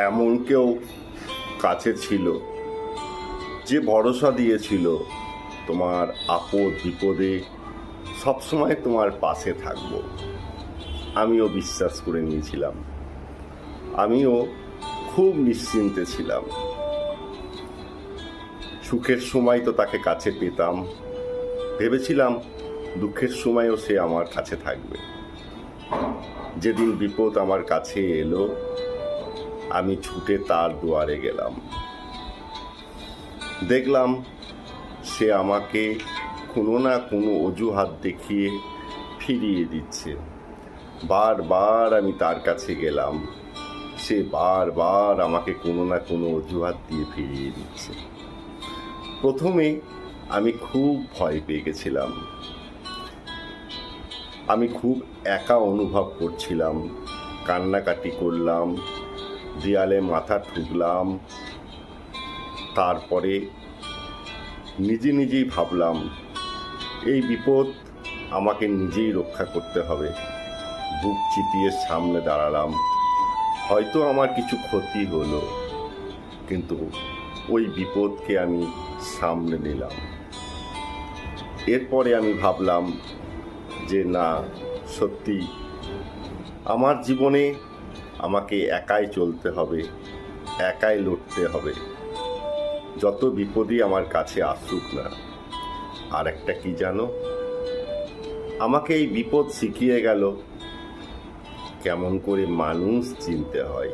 এমন কেউ কাছে ছিল যে ভরসা দিয়েছিল তোমার আপদ বিপদে সবসময় তোমার পাশে থাকব। আমিও বিশ্বাস করে নিয়েছিলাম, আমিও খুব নিশ্চিন্তে ছিলাম। সুখের সময় তো তাকে কাছে পেতাম, ভেবেছিলাম দুঃখের সময়ও সে আমার কাছে থাকবে। যেদিন বিপদ আমার কাছে এলো, আমি ছুটে তার দুয়ারে গেলাম। দেখলাম সে আমাকে কোনো না কোনো অজুহাত দেখিয়ে ফিরিয়ে দিচ্ছে। বারবার আমি তার কাছে গেলাম, সে বারবার আমাকে কোনো না কোনো অজুহাত দিয়ে ফিরিয়ে দিচ্ছে। প্রথমে আমি খুব ভয় পেয়ে গেছিলাম, আমি খুব একা অনুভব করছিলাম। কান্নাকাটি করলাম, দেয়ালে মাথা ঠুকলাম। তারপরে নিজেই ভাবলাম এই বিপদ আমাকে নিজেই রক্ষা করতে হবে। বুক চিতিয়ে সামনে দাঁড়ালাম। হয়তো আমার কিছু ক্ষতি হলো, কিন্তু ওই বিপদকে আমি সামনে নিলাম। এরপরে আমি ভাবলাম যে না, সত্যি আমার জীবনে আমাকে একাই চলতে হবে, একাই লড়তে হবে, যত বিপদই আমার কাছে আসুক না। আর একটা কি জানো, আমাকে এই বিপদ শিখিয়ে গেল কেমন করে মানুষ চিনতে হয়।